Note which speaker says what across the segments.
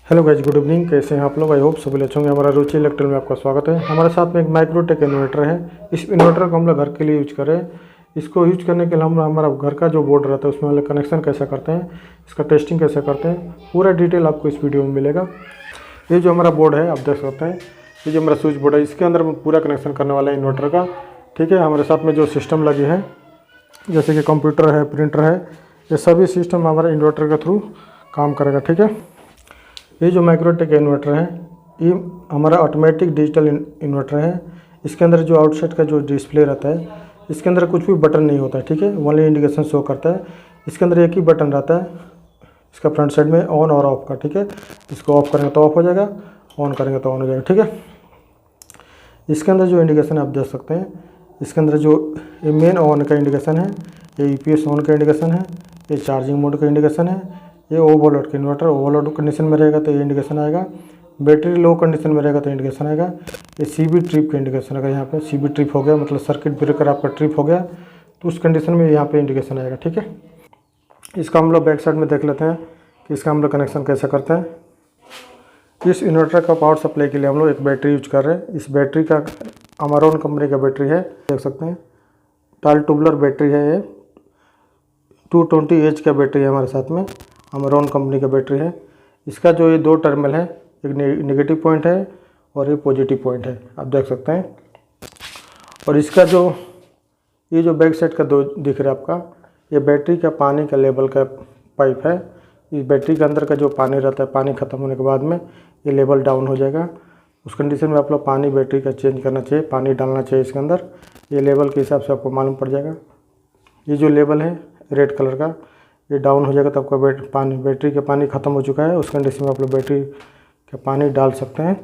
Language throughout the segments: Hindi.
Speaker 1: Hello guys, good evening. कैसे हैं आप लोग? आई होप सभी अच्छे होंगे। हमारा रुचि इलेक्ट्रॉनिक में आपका स्वागत है। हमारे साथ में एक माइक्रोटेक इन्वर्टर है। इस इन्वर्टर को हम लोग घर के लिए यूज करें। इसको यूज करने के लिए हम हमारा घर का जो बोर्ड रहता है उसमें हम लोग कनेक्शन कैसे करते हैं, इसका टेस्टिंग कैसे करते हैं, पूरा डिटेल आपको इस वीडियो में मिलेगा। ये जो हमारा बोर्ड है आप देख सकते हैं, ये जो हमारा स्विच बोर्ड है इसके अंदर पूरा कनेक्शन करने वाला है इन्वर्टर का। ठीक है, हमारे साथ में जो सिस्टम लगी है जैसे कि कंप्यूटर है, प्रिंटर है, ये सभी सिस्टम हमारे इन्वर्टर के थ्रू काम करेगा। ठीक है, ये जो माइक्रोटेक इन्वर्टर है ये हमारा ऑटोमेटिक डिजिटल इन्वर्टर है। इसके अंदर जो आउटसाइड का जो डिस्प्ले रहता है इसके अंदर कुछ भी बटन नहीं होता है। ठीक है, ओनली इंडिकेशन शो करता है। इसके अंदर एक ही बटन रहता है इसका फ्रंट साइड में, ऑन और ऑफ का। ठीक है, इसको ऑफ करेंगे तो ऑफ हो जाएगा, ऑन करेंगे तो ऑन हो जाएगा। ठीक है, इसके अंदर जो इंडिकेशन आप देख सकते हैं, इसके अंदर जो ये मेन ऑन का इंडिकेशन है, ये ईपीएस ऑन का इंडिकेशन है, ये चार्जिंग मोड का इंडिकेशन है, ये ओवरलोड का इन्वर्टर ओवरलोड कंडीशन में रहेगा तो ये इंडिकेशन आएगा, बैटरी लो कंडीशन में रहेगा तो इंडिकेशन आएगा। ये सीबी ट्रिप का इंडिकेशन अगर यहाँ पे सीबी ट्रिप हो गया मतलब सर्किट ब्रेकर आपका ट्रिप हो गया तो उस कंडीशन में यहाँ पे इंडिकेशन आएगा। ठीक है, इसका हम लोग बैक साइड में देख लेते हैं कि इसका हम लोग कनेक्शन कैसे करते हैं। इस इन्वर्टर का पावर सप्लाई के लिए हम लोग एक बैटरी यूज कर रहे हैं। इस बैटरी का अमारोन कंपनी का बैटरी है, देख सकते हैं टाल ट्यूबलर बैटरी है। ये 220H का बैटरी है हमारे साथ में, अमारोन कंपनी का बैटरी है। इसका जो ये दो टर्मिनल है, एक नेगेटिव पॉइंट है और ये पॉजिटिव पॉइंट है, आप देख सकते हैं। और इसका जो ये जो बैक साइड का दो दिख रहा है आपका, ये बैटरी का पानी का लेवल का पाइप है। इस बैटरी के अंदर का जो पानी रहता है, पानी ख़त्म होने के बाद में ये लेवल डाउन हो जाएगा। उस कंडीशन में आप लोग पानी बैटरी का चेंज करना चाहिए, पानी डालना चाहिए इसके अंदर। ये लेवल के हिसाब से आपको मालूम पड़ जाएगा। ये जो लेवल है रेड कलर का, ये डाउन हो जाएगा तो आपका बैटरी का पानी ख़त्म हो चुका है। उस कंडीशन में आप लोग बैटरी का पानी डाल सकते हैं।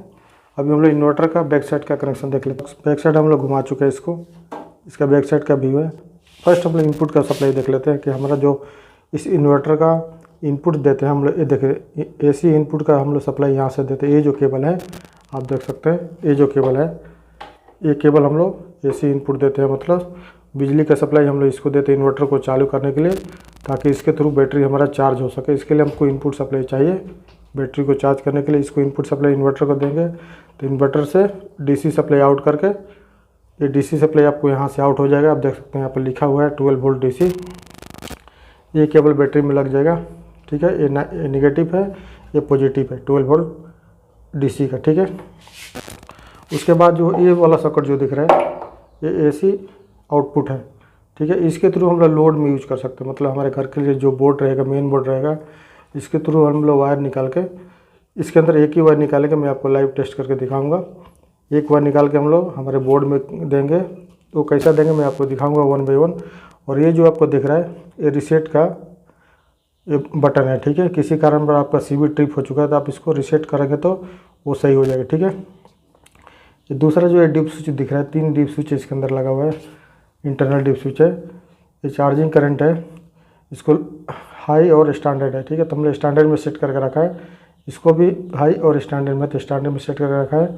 Speaker 1: अभी हम लोग इन्वर्टर का बैक साइड का कनेक्शन देख लेते हैं। बैक साइड हम लोग घुमा चुके हैं इसको, इसका बैक साइड का व्यू है। फर्स्ट हम लोग इनपुट का सप्लाई देख लेते हैं कि हमारा जो इस इन्वर्टर का इनपुट देते हैं हम लोग, ये देखिए AC इनपुट का हम लोग सप्लाई यहाँ से देते हैं। ये जो केबल है आप देख सकते हैं, ये जो केबल है ये केबल हम लोग AC इनपुट देते हैं, मतलब बिजली का सप्लाई हम लोग इसको देते हैं इन्वर्टर को चालू करने के लिए, ताकि इसके थ्रू बैटरी हमारा चार्ज हो सके। इसके लिए हमको इनपुट सप्लाई चाहिए। बैटरी को चार्ज करने के लिए इसको इनपुट सप्लाई इन्वर्टर को देंगे तो इन्वर्टर से DC सप्लाई आउट करके ये DC सप्लाई आपको यहाँ से आउट हो जाएगा। आप देख सकते हैं यहाँ पर लिखा हुआ है 12 वोल्ट DC। ये केबल बैटरी में लग जाएगा। ठीक है, ये नेगेटिव है, ये पॉजिटिव है, 12 वोल्ट DC का। ठीक है, उसके बाद जो ये वाला सर्किट जो दिख रहा है ये AC आउटपुट है। ठीक है, इसके थ्रू हम लोग लोड में यूज कर सकते हैं, मतलब हमारे घर के लिए जो बोर्ड रहेगा, मेन बोर्ड रहेगा, इसके थ्रू हम लोग वायर निकाल के, इसके अंदर एक ही वायर निकालेंगे, मैं आपको लाइव टेस्ट करके दिखाऊंगा। एक वायर निकाल के हम लोग हमारे बोर्ड में देंगे, तो कैसा देंगे मैं आपको दिखाऊंगा 1 बाय 1। और ये जो आपको दिख रहा है ये रीसेट का ये बटन है। ठीक है, किसी कारण पर आपका CB ट्रिप हो चुका है तो आप इसको रीसेट करेंगे तो वो सही हो जाएगा। ठीक है, ये दूसरा जो है डिप स्विच दिख रहा है, 3 डिप स्विच इसके अंदर लगा हुआ है, इंटरनल डिप स्विच है। ये चार्जिंग करंट है, इसको हाई और स्टैंडर्ड है। ठीक है, तो हमने स्टैंडर्ड में सेट करके रखा है, इसको भी हाई और स्टैंडर्ड में, तो स्टैंडर्ड में सेट करके रखा है।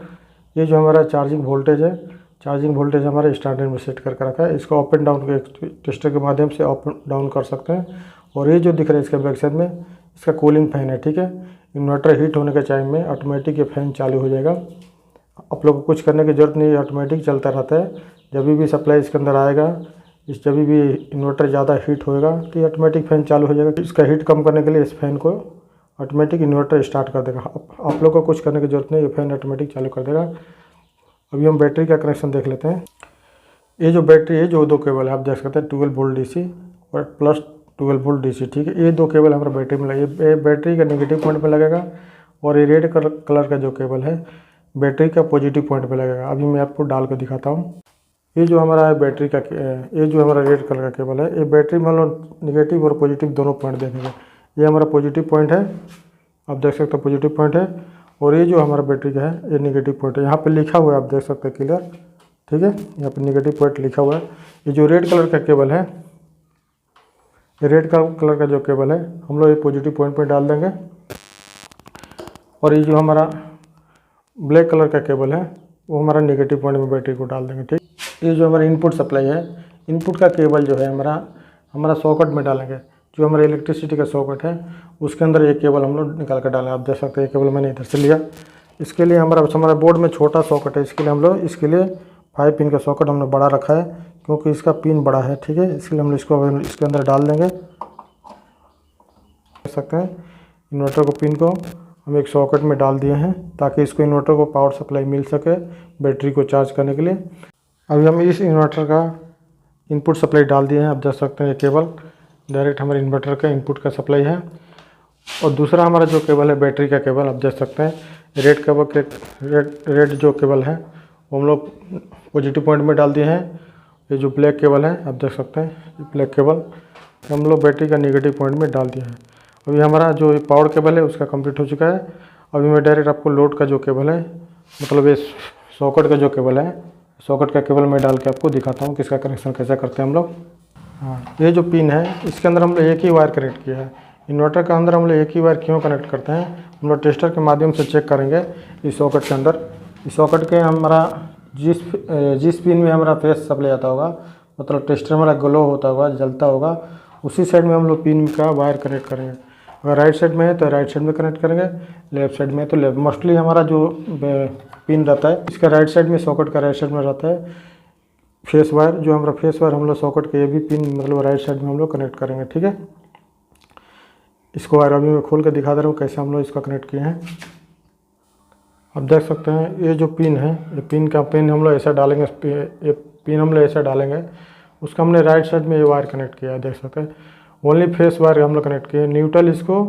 Speaker 1: ये जो हमारा चार्जिंग वोल्टेज है, चार्जिंग वोल्टेज हमारे स्टैंडर्ड में सेट करके रखा है। इसको अप एंड डाउन के टेस्टर के माध्यम से अप डाउन कर सकते हैं। और ये जो दिख रहा है इसके बैक साइड में, इसका कूलिंग फैन है। ठीक है, इन्वर्टर हीट होने के टाइम में ऑटोमेटिक ये फैन चालू हो जाएगा। आप लोग को कुछ करने की ज़रूरत नहीं है, ऑटोमेटिक चलता रहता है। जब भी सप्लाई इसके अंदर आएगा, जब भी इन्वर्टर ज़्यादा हीट होएगा तो ऑटोमेटिक फ़ैन चालू हो जाएगा। इसका हीट कम करने के लिए इस फैन को ऑटोमेटिक इन्वर्टर स्टार्ट कर देगा। आप लोग को कुछ करने की ज़रूरत नहीं, ये फैन ऑटोमेटिक चालू कर देगा। अभी हम बैटरी का कनेक्शन देख लेते हैं। ये जो बैटरी है, जो दो केबल है आप देख सकते हैं, 12 वोल्ट DC और प्लस 12 वोल्ट DC। ठीक है, ये दो केबल हमारा बैटरी में लगे, बैटरी का नेगेटिव पॉइंट पर लगेगा और ये रेड कलर का जो केबल है बैटरी का पॉजिटिव पॉइंट पे लगेगा। अभी मैं आपको डाल कर दिखाता हूँ। ये जो हमारा है बैटरी का, ये जो हमारा रेड कलर का केबल है, ये बैटरी में हम लोग नेगेटिव और पॉजिटिव दोनों पॉइंट देखेंगे। ये हमारा पॉजिटिव पॉइंट है, आप देख सकते हैं पॉजिटिव पॉइंट है। और ये जो हमारा बैटरी का है ये नेगेटिव पॉइंट है, यहाँ पे लिखा हुआ है, आप देख सकते हैं क्लियर। ठीक है, यहाँ पे नेगेटिव पॉइंट लिखा हुआ है। ये जो रेड कलर का केबल है, ये रेड कलर का जो केबल है हम लोग ये पॉजिटिव पॉइंट पर डाल देंगे। और ये जो हमारा ब्लैक कलर का केबल है वो हमारा नेगेटिव पॉइंट में बैटरी को डाल देंगे। ठीक, ये जो हमारा इनपुट सप्लाई है, इनपुट का केबल जो है हमारा सॉकेट में डालेंगे। जो हमारा इलेक्ट्रिसिटी का सॉकेट है उसके अंदर ये केबल हम लोग निकाल कर डालें। आप देख सकते हैं ये केबल मैंने इधर से लिया। इसके लिए हमारा बोर्ड में छोटा सॉकेट है, इसके लिए हम लोग इसके लिए 5 पिन का सॉकेट हमने बड़ा रखा है क्योंकि इसका पिन बड़ा है, ठीक है। इसलिए हम इसको इसके अंदर डाल देंगे। देख सकते हैं इन्वर्टर को पिन को हम एक सॉकेट में डाल दिए हैं ताकि इसको इन्वर्टर को पावर सप्लाई मिल सके बैटरी को चार्ज करने के लिए। अभी हम इस इन्वर्टर का इनपुट सप्लाई डाल दिए हैं। आप देख सकते हैं ये केबल डायरेक्ट हमारे इन्वर्टर का इनपुट का सप्लाई है। और दूसरा हमारा जो केबल है बैटरी का केबल, आप देख सकते हैं रेड केबल के रेड जो केबल है वो हम लोग पॉजिटिव पॉइंट में डाल दिए हैं। ये जो ब्लैक केबल है आप देख सकते हैं ब्लैक केबल हम लोग बैटरी का नेगेटिव पॉइंट में डाल दिया है। अभी हमारा जो पावर केबल है उसका कंप्लीट हो चुका है। अभी मैं डायरेक्ट आपको लोड का जो केबल है, मतलब ये सॉकेट का जो केबल है, सॉकेट का केबल मैं डाल के आपको दिखाता हूँ कि इसका कनेक्शन कैसे करते हैं हम लोग। हाँ, ये जो पिन है इसके अंदर हम लोग एक ही वायर कनेक्ट किया है। इन्वर्टर के अंदर हम लोग एक ही वायर क्यों कनेक्ट करते हैं, हम लोग टेस्टर के माध्यम से चेक करेंगे इस सॉकेट के अंदर। इस सॉकेट के हमारा जिस पिन में हमारा फेस सप्लाई आता होगा, मतलब टेस्टर हमारा ग्लो होता होगा, जलता होगा, उसी साइड में हम लोग पिन का वायर कनेक्ट करेंगे। अगर राइट साइड में है तो राइट साइड में कनेक्ट करेंगे, लेफ्ट साइड में है तो लेफ्ट। मोस्टली हमारा जो पिन रहता है इसका राइट साइड में, सॉकेट का राइट साइड में रहता है फेस वायर। जो हमारा फेस वायर हम लोग सॉकेट के ये भी पिन मतलब राइट साइड में हम लोग कनेक्ट करेंगे, ठीक है। इसको वायर अभी मैं खोल कर दिखा दे रहा हूँ कैसे हम लोग इसका कनेक्ट किए हैं। आप देख सकते हैं ये जो पिन है, ये पिन हम लोग ऐसा डालेंगे, ये पिन हम लोग ऐसा डालेंगे, उसका हमने राइट साइड में ये वायर कनेक्ट किया है। देख सकते हैं ओनली फेस वायर हम लोग कनेक्ट किए। न्यूट्रल इसको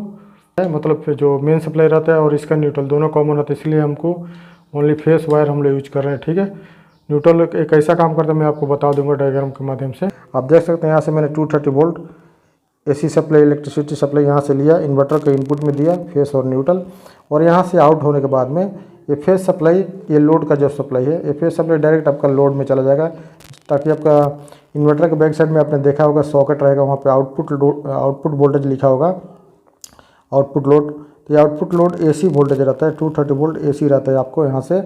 Speaker 1: मतलब जो मेन सप्लाई रहता है और इसका न्यूट्रल दोनों कॉमन होता है, इसलिए हमको ओनली फेस वायर हम लोग यूज कर रहे हैं, ठीक है। न्यूट्रल एक ऐसा काम करता है, मैं आपको बता दूंगा डायग्राम के माध्यम से। आप देख सकते हैं यहाँ से मैंने 230 volt AC supply, electricity supply यहाँ से लिया, इन्वर्टर के इनपुट में दिया फेस और न्यूट्रल, और यहाँ से आउट होने के बाद में ये फेस सप्लाई, ये लोड का जो सप्लाई है, ये फेस सप्लाई डायरेक्ट आपका लोड में चला जाएगा, ताकि आपका इन्वर्टर के बैक साइड में आपने देखा होगा सॉकेट रहेगा, वहाँ पे आउटपुट वोल्टेज लिखा होगा, आउटपुट लोड। तो ये आउटपुट लोड एसी वोल्टेज रहता है, 230 वोल्ट एसी रहता है, आपको यहाँ से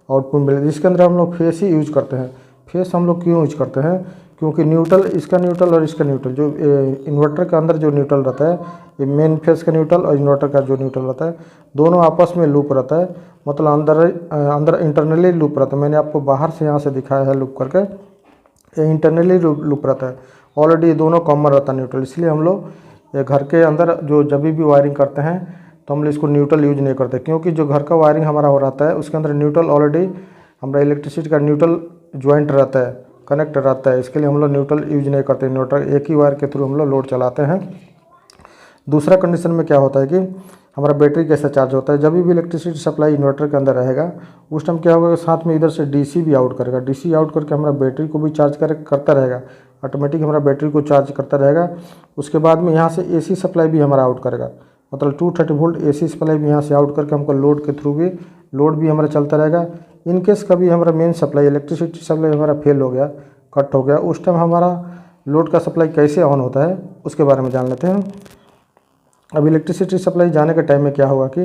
Speaker 1: आउटपुट मिलेगा। इसके अंदर हम लोग फेस ही यूज करते हैं। फेस हम लोग क्यों यूज करते हैं, क्योंकि न्यूट्रल, इसका न्यूट्रल और इसका न्यूट्रल, जो इन्वर्टर के अंदर जो न्यूट्रल रहता है, ये मेन फेस का न्यूट्रल और इन्वर्टर का जो न्यूट्रल रहता है, दोनों आपस में लूप रहता है, मतलब अंदर इंटरनली लूप रहता है। मैंने आपको बाहर से यहाँ से दिखाया है लूप करके, ये इंटरनली लूप रहता है। ऑलरेडी दोनों कॉमन रहता है न्यूट्रल, इसलिए हम लोग ये घर के अंदर जो जब भी वायरिंग करते हैं तो हम लोग इसको न्यूट्रल यूज नहीं करते, क्योंकि जो घर का वायरिंग हमारा हो रहता है उसके अंदर न्यूट्रल ऑलरेडी हमारा इलेक्ट्रिसिटी का न्यूट्रल ज्वाइंट रहता है, कनेक्ट रहता है, इसके लिए हम लोग न्यूट्रल यूज नहीं करते। इन्वर्टर एक ही वायर के थ्रू हम लोग लोड चलाते हैं। दूसरा कंडीशन में क्या होता है कि हमारा बैटरी कैसे चार्ज होता है, जब भी इलेक्ट्रिसिटी सप्लाई इन्वर्टर के अंदर रहेगा उस टाइम क्या होगा, साथ में इधर से डीसी भी आउट करेगा। डीसी आउट करके हमारा बैटरी को भी चार्ज करता रहेगा, ऑटोमेटिक हमारा बैटरी को चार्ज करता रहेगा। उसके बाद में यहाँ से एसी सप्लाई भी हमारा आउट करेगा, मतलब 230 वोल्ट एसी सप्लाई भी यहाँ से आउट करके हमको लोड के थ्रू भी लोड भी हमारा चलता रहेगा। इन केस कभी हमारा मेन सप्लाई, इलेक्ट्रिसिटी सप्लाई हमारा फेल हो गया, कट हो गया, उस टाइम हमारा लोड का सप्लाई कैसे ऑन होता है उसके बारे में जान लेते हैं। अब इलेक्ट्रिसिटी सप्लाई जाने के टाइम में क्या होगा कि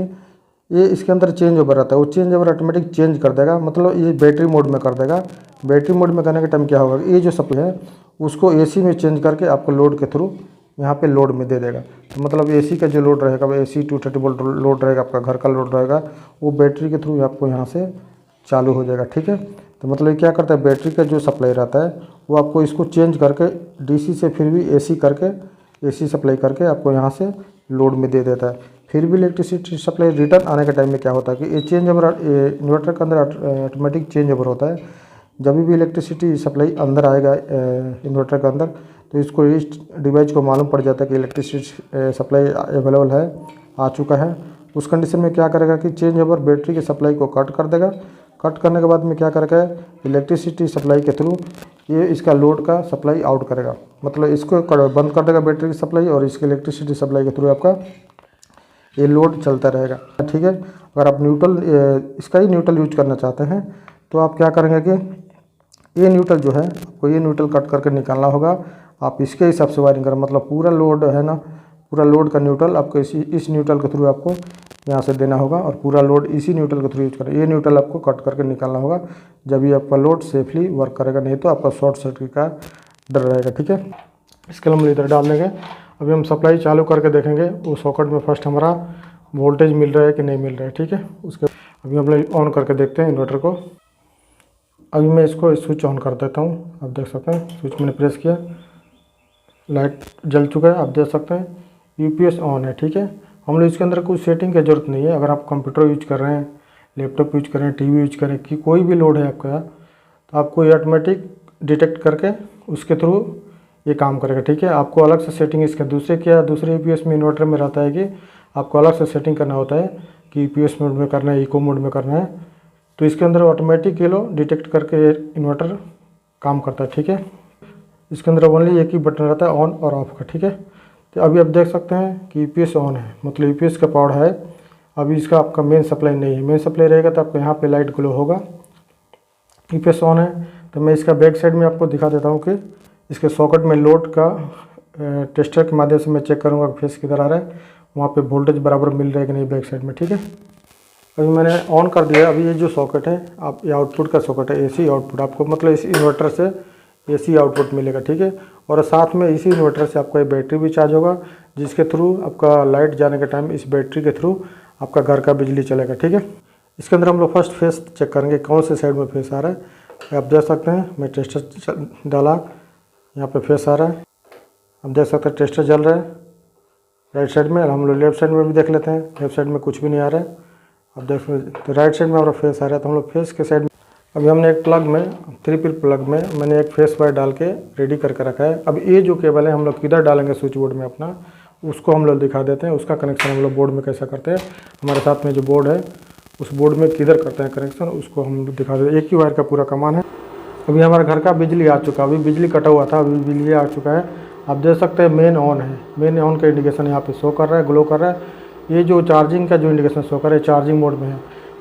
Speaker 1: ये इसके अंदर चेंज ओवर रहता है, वो चेंज ओवर ऑटोमेटिक चेंज कर देगा, मतलब ये बैटरी मोड में कर देगा। बैटरी मोड में करने के टाइम क्या होगा, ये जो सप्लाई है उसको एसी में चेंज करके आपको लोड के थ्रू यहाँ पे लोड में दे देगा। तो मतलब एसी का जो लोड रहेगा, वो एसी 230 वोल्ट लोड रहेगा, आपका घर का लोड रहेगा, वो बैटरी के थ्रू आपको यहाँ से चालू हो जाएगा, ठीक है। तो मतलब ये क्या करता है, बैटरी का जो सप्लाई रहता है वो आपको इसको चेंज करके डीसी से फिर भी एसी करके, एसी सप्लाई करके आपको यहाँ से लोड में दे देता है। फिर भी इलेक्ट्रिसिटी सप्लाई रिटर्न आने के टाइम में क्या होता है कि ये चेंज ओवर इन्वर्टर के अंदर ऑटोमेटिक चेंज ओवर होता है। जब भी इलेक्ट्रिसिटी सप्लाई अंदर आएगा इन्वर्टर के अंदर, तो इसको इस डिवाइस को मालूम पड़ जाता है कि इलेक्ट्रिसिटी सप्लाई अवेलेबल है, आ चुका है। उस कंडीशन में क्या करेगा कि चेंज ओवर बैटरी की सप्लाई को कट कर देगा। कट करने के बाद में क्या करेगा, इलेक्ट्रिसिटी सप्लाई के थ्रू ये इसका लोड का सप्लाई आउट करेगा, मतलब इसको बंद कर देगा बैटरी की सप्लाई, और इसके इलेक्ट्रिसिटी सप्लाई के थ्रू आपका ये लोड चलता रहेगा, ठीक है। अगर आप न्यूट्रल इसका ही न्यूट्रल यूज करना चाहते हैं तो आप क्या करेंगे कि ये न्यूट्रल जो है आपको ये न्यूट्रल कट करके निकालना होगा। आप इसके हिसाब से वायरिंग करें, मतलब पूरा लोड है ना, पूरा लोड का न्यूट्रल आपको इस न्यूट्रल के थ्रू आपको यहाँ से देना होगा, और पूरा लोड इसी न्यूट्रल के थ्रू यूज करें। ये न्यूट्रल आपको कट करके निकालना होगा, जब ये आपका लोड सेफली वर्क करेगा, नहीं तो आपका शॉर्ट सर्किट का डर रहेगा, ठीक है। इसके लिए हम इधर डाल देंगे। अभी हम सप्लाई चालू करके देखेंगे वो सॉकेट में फर्स्ट हमारा वोल्टेज मिल रहा है कि नहीं मिल रहा है, ठीक है। उसके अभी हम लोग ऑन करके देखते हैं इन्वर्टर को। अभी मैं इसको स्विच ऑन कर देता हूँ। आप देख सकते हैं स्विच मैंने प्रेस किया, लाइट जल चुका है। आप देख सकते हैं यूपीएस ऑन है, ठीक है। हम लोग इसके अंदर कुछ सेटिंग की ज़रूरत नहीं है। अगर आप कंप्यूटर यूज कर रहे हैं, लैपटॉप यूज कर रहे हैं, टीवी यूज कर रहे हैं, कि कोई भी लोड है आपका, तो आपको ये ऑटोमेटिक डिटेक्ट करके उसके थ्रू ये काम करेगा, ठीक है। आपको अलग से सेटिंग इसका दूसरे यूपीएस में इन्वर्टर में रहता है कि आपको अलग से सेटिंग करना होता है कि यूपीएस मोड में करना है, इको मोड में करना है। तो इसके अंदर ऑटोमेटिक ये लो डिटेक्ट करके इन्वर्टर काम करता है, ठीक है। इसके अंदर ओनली एक ही बटन रहता है ऑन और ऑफ का, ठीक है। तो अभी आप देख सकते हैं कि यूपीएस ऑन है, मतलब यूपीएस का पावर है। अभी इसका आपका मेन सप्लाई नहीं है। मेन सप्लाई रहेगा तो आपको यहाँ पे लाइट ग्लो होगा। यूपीएस ऑन है तो मैं इसका बैक साइड में आपको दिखा देता हूँ कि इसके सॉकेट में लोड का टेस्टर के माध्यम से मैं चेक करूँगा फेस किधर आ रहा है, वहाँ पे वोल्टेज बराबर मिल रहा है कि नहीं बैक साइड में, ठीक है। अभी मैंने ऑन कर दिया। अभी ये जो सॉकेट है आप ये आउटपुट का सॉकेट है, एसी आउटपुट। आपको मतलब इस इन्वर्टर से एसी आउटपुट मिलेगा, ठीक है। और साथ में इसी इन्वर्टर से आपका ये बैटरी भी चार्ज होगा, जिसके थ्रू आपका लाइट जाने के टाइम इस बैटरी के थ्रू आपका घर का बिजली चलेगा, ठीक है। इसके अंदर हम लोग फर्स्ट फेस चेक करेंगे कौन से साइड में फेस आ रहा है। आप देख सकते हैं मैं टेस्टर डाला, यहाँ पे फेस आ रहा है। आप देख सकते हैं टेस्टर जल रहा है राइट साइड में। हम लोग लेफ्ट साइड में भी देख लेते हैं, लेफ्ट साइड में कुछ भी नहीं आ रहा है। आप देख तो राइट साइड में हमारा फेस आ रहा है, तो हम लोग फेस के साइड में अभी हमने एक प्लग में 3 पिन प्लग में मैंने एक फेस वायर डाल के रेडी करके रखा है। अब ये जो केबल है हम लोग किधर डालेंगे स्विच बोर्ड में अपना, उसको हम लोग दिखा देते हैं। उसका कनेक्शन हम लोग बोर्ड में कैसा करते हैं, हमारे साथ में जो बोर्ड है उस बोर्ड में किधर करते हैं कनेक्शन, उसको हम लोग दिखा देते हैं। एक ही वायर का पूरा कमान है। अभी हमारे घर का बिजली आ चुका, अभी बिजली कटा हुआ था, अभी बिजली आ चुका है। आप देख सकते हैं मेन ऑन है। मेन ऑन का इंडिकेशन यहाँ पे शो कर रहा है, ग्लो कर रहा है। ये जो चार्जिंग का जो इंडिकेशन शो कर रहा है चार्जिंग मोड में है,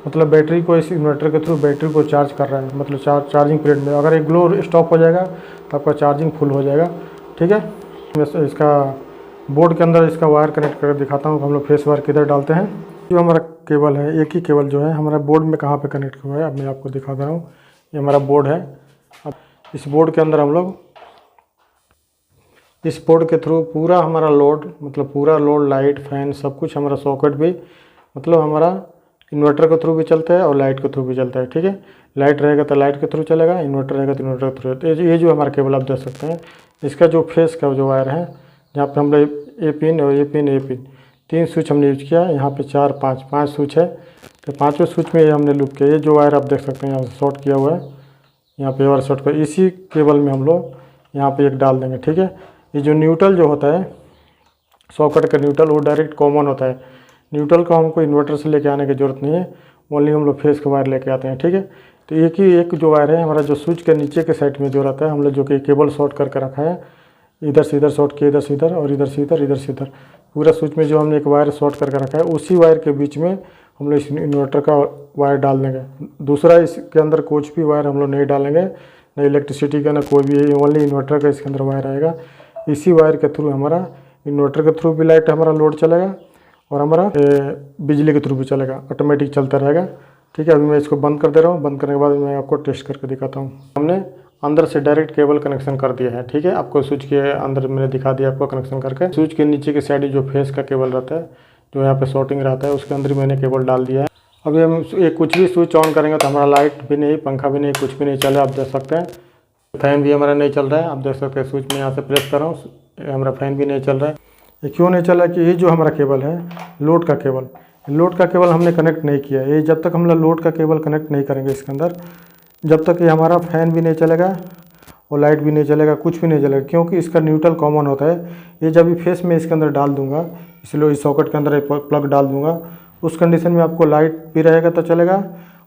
Speaker 1: मतलब बैटरी को इस इन्वर्टर के थ्रू बैटरी को चार्ज कर रहा है, मतलब चार्जिंग पीरियड में। अगर एक ग्लो स्टॉप हो जाएगा तो आपका चार्जिंग फुल हो जाएगा, ठीक है। मैं इसका बोर्ड के अंदर इसका वायर कनेक्ट करके दिखाता हूँ हम लोग फेस वायर किधर डालते हैं। जो हमारा केबल है, एक ही केबल जो है हमारा बोर्ड में कहाँ पे कनेक्ट हुआ है, अब मैं आपको दिखा दे रहा हूँ। ये हमारा बोर्ड है। अब इस बोर्ड के अंदर हम लोग इस बोर्ड के थ्रू पूरा हमारा लोड, मतलब पूरा लोड, लाइट, फैन, सब कुछ हमारा सॉकेट भी, मतलब हमारा इन्वर्टर के थ्रू भी चलता है और लाइट के थ्रू भी चलता है, ठीक है। लाइट रहेगा तो लाइट के थ्रू चलेगा, इन्वर्टर रहेगा तो इन्वर्टर के थ्रू। तो ये जो हमारा केबल आप देख सकते हैं, इसका जो फेस का जो वायर है, जहाँ पे हम लोग ए पिन और ए पिन 3 स्विच हमने यूज किया। यहाँ पे 4 5 स्विच है, तो 5वें स्विच में ये हमने लूप किया। ये जो वायर आप देख सकते हैं यहाँ से शॉर्ट किया हुआ है, यहाँ पे वायर शॉर्ट कर, इसी केबल में हम लोग यहाँ पे एक डाल देंगे, ठीक है। ये जो न्यूट्रल जो होता है सॉकेट का न्यूट्रल, वो डायरेक्ट कॉमन होता है। न्यूट्रल को हमको इन्वर्टर से लेके आने की ज़रूरत नहीं है, ओनली हम लोग फेस का वायर लेके आते हैं, ठीक है। तो एक ही एक जो वायर है हमारा जो स्विच के नीचे के साइड में जो रहता है, हम लोग जो कि केबल शॉर्ट करके रखा है, इधर से इधर शॉर्ट किया, इधर से इधर और इधर से इधर पूरा स्विच में जो हमने एक वायर शॉर्ट करके रखा है, उसी वायर के बीच में हम लोग इस इन्वर्टर का वायर डाल देंगे। दूसरा इसके अंदर कुछ भी वायर हम लोग नहीं डालेंगे, ना इलेक्ट्रिसिटी का ना कोई भी, ओनली इन्वर्टर का इसके अंदर वायर आएगा। इसी वायर के थ्रू हमारा इन्वर्टर के थ्रू भी लाइट हमारा लोड चलेगा और हमारा बिजली के थ्रू भी चलेगा, ऑटोमेटिक चलता रहेगा, ठीक है। अभी मैं इसको बंद कर दे रहा हूँ। बंद करने के बाद मैं आपको टेस्ट करके दिखाता हूँ। हमने अंदर से डायरेक्ट केबल कनेक्शन कर दिया है, ठीक है। आपको स्विच के अंदर मैंने दिखा दिया आपको कनेक्शन करके। स्विच के नीचे के साइड जो फेस का केबल रहता है, जो यहाँ पे शॉर्टिंग रहता है, उसके अंदर मैंने केबल डाल दिया है। अभी हम कुछ भी स्विच ऑन करेंगे तो हमारा लाइट भी नहीं, पंखा भी नहीं, कुछ भी नहीं चल रहा है। आप देख सकते हैं फैन भी हमारा नहीं चल रहा है। आप देख सकते हैं स्विच में यहाँ से प्रेस कर रहा हूँ, हमारा फैन भी नहीं चल रहा है। ये क्यों नहीं चल रहा है कि ये जो हमारा केबल है लोड का केबल हमने कनेक्ट नहीं किया। ये जब तक हम लोग लोड का केबल कनेक्ट नहीं करेंगे इसके अंदर, जब तक ये हमारा फैन भी नहीं चलेगा और लाइट भी नहीं चलेगा, कुछ भी नहीं चलेगा, क्योंकि इसका न्यूट्रल कॉमन होता है। ये जब भी फेस में इसके अंदर डाल दूंगा, इसलिए इस सॉकेट के अंदर प्लग डाल दूंगा, उस कंडीशन में आपको लाइट भी रहेगा तो चलेगा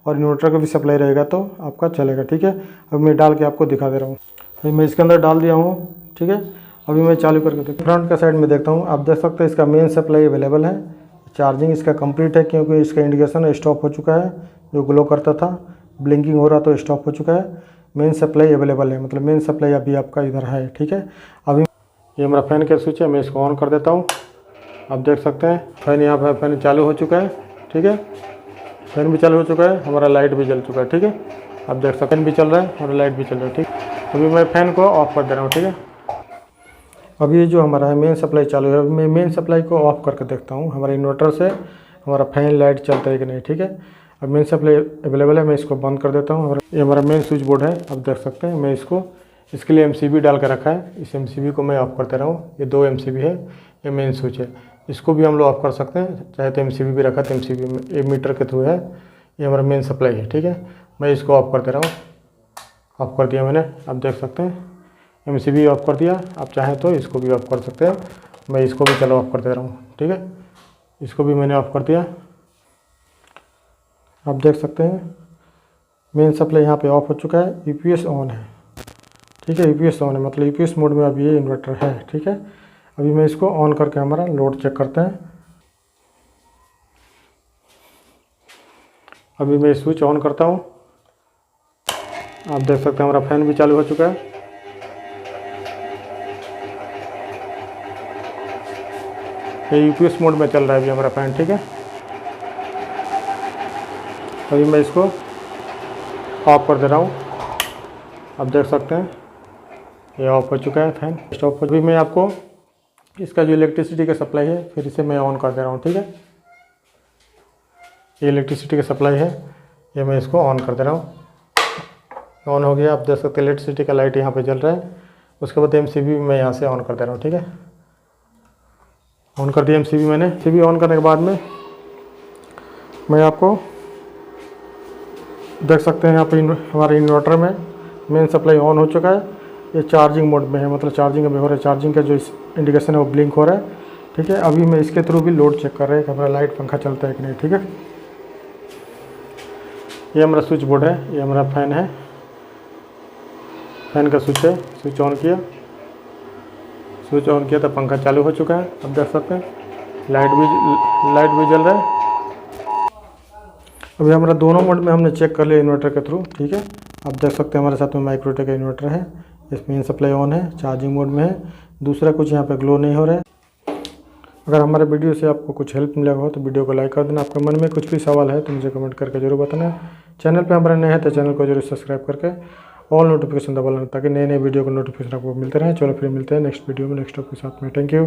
Speaker 1: और इन्वर्टर का भी सप्लाई रहेगा तो आपका चलेगा, ठीक है। अभी मैं डाल के आपको दिखा दे रहा हूँ। अभी मैं इसके अंदर डाल दिया हूँ, ठीक है। अभी मैं चालू करके देखता हूँ। फ्रंट का साइड में देखता हूँ। आप देख सकते हैं इसका मेन सप्लाई अवेलेबल है, चार्जिंग इसका कंप्लीट है, क्योंकि इसका इंडिकेशन स्टॉप हो चुका है, जो ग्लो करता था ब्लिंकिंग हो रहा तो स्टॉप हो चुका है। मेन सप्लाई अवेलेबल है, मतलब मेन सप्लाई अभी आपका इधर है, ठीक है। अभी ये हमारा फैन का स्विच है, मैं इसको ऑन कर देता हूँ। आप देख सकते हैं फैन यहाँ पर फैन चालू हो चुका है, ठीक है। फैन भी चालू हो चुका है, हमारा लाइट भी जल चुका है, ठीक है। आप देख सकते हैं फैन भी चल रहा है और लाइट भी चल रहा है, ठीक। अभी मैं फ़ैन को ऑफ कर दे रहा हूँ, ठीक है। अब ये जो हमारा है मेन सप्लाई चालू है। मैं मेन सप्लाई को ऑफ करके देखता हूँ हमारे इन्वर्टर से हमारा फैन लाइट चलता है कि नहीं। ठीक है, अब मेन सप्लाई अवेलेबल है, मैं इसको बंद कर देता हूँ। और ये हमारा मेन स्विच बोर्ड है, आप देख सकते हैं। मैं इसके लिए MCB डाल कर रखा है, इस MCB को मैं ऑफ करते रहा हूँ। ये 2 MCB है, ये मेन स्विच है, इसको भी हम लोग ऑफ कर सकते हैं, चाहे तो MCB भी रखा तो MCB में ये मीटर के थ्रू है। ये हमारा मेन सप्लाई है। ठीक है, मैं इसको ऑफ करते रहा हूँ। ऑफ कर दिया मैंने, आप देख सकते हैं MCB ऑफ कर दिया। आप चाहें तो इसको भी ऑफ कर सकते हैं, मैं इसको भी चलो ऑफ कर दे रहा हूँ। ठीक है, इसको भी मैंने ऑफ कर दिया। आप देख सकते हैं मेन सप्लाई यहाँ पे ऑफ हो चुका है, UPS ऑन है। ठीक है, UPS ऑन है, मतलब UPS मोड में अभी ये इन्वर्टर है। ठीक है, अभी मैं इसको ऑन करके हमारा लोड चेक करते हैं। अभी मैं स्विच ऑन करता हूँ, आप देख सकते हैं हमारा फैन भी चालू हो चुका है। ये UPS मोड में चल रहा है अभी हमारा फैन। ठीक है, अभी मैं इसको ऑफ कर दे रहा हूँ, आप देख सकते हैं ये ऑफ हो चुका है फैन। स्टॉप। अभी मैं आपको इसका जो इलेक्ट्रिसिटी का सप्लाई है फिर इसे मैं ऑन कर दे रहा हूँ। ठीक है, ये इलेक्ट्रिसिटी का सप्लाई है, ये मैं इसको ऑन कर दे रहा हूँ। ऑन हो गया, आप देख सकते हैं इलेक्ट्रिसिटी का लाइट यहाँ पे जल रहा है। उसके बाद MCB मैं यहाँ से ऑन कर दे रहा हूँ। ठीक है, ऑन कर दिया MCB मैंने। MCB ऑन करने के बाद में मैं आपको देख सकते हैं यहाँ पे हमारे इन्वर्टर में मेन सप्लाई ऑन हो चुका है। ये चार्जिंग मोड में है, मतलब चार्जिंग अभी हो रहा है। चार्जिंग का जो इंडिकेशन है वो ब्लिंक हो रहा है। ठीक है, अभी मैं इसके थ्रू भी लोड चेक कर रहा है कि हमारा लाइट पंखा चलता है कि नहीं। ठीक है, ये हमारा स्विच बोर्ड है, ये हमारा फैन है, फैन का स्विच है। स्विच ऑन किया, स्विच ऑन किया तो पंखा चालू हो चुका है। अब देख सकते हैं लाइट भी जल रहा है। अभी हमारा दोनों मोड में हमने चेक कर लिया इन्वर्टर के थ्रू। ठीक है, आप देख सकते हैं हमारे साथ में माइक्रोटेक का इन्वर्टर है, इसमें सप्लाई ऑन है, चार्जिंग मोड में है। दूसरा कुछ यहाँ पे ग्लो नहीं हो रहा है। अगर हमारे वीडियो से आपको कुछ हेल्प मिला हो तो वीडियो को लाइक कर देना। आपके मन में कुछ भी सवाल है तो मुझे कमेंट करके जरूर बताना। चैनल पे हमारे नए हैं तो चैनल को जरूर सब्सक्राइब करके ऑल नोटिफिकेशन दबा लेना, ताकि नए वीडियो को नोटिफिकेशन आपको मिलते रहे। चलो फिर मिलते हैं नेक्स्ट वीडियो में नेक्स्ट टॉपिक के साथ में। Thank you.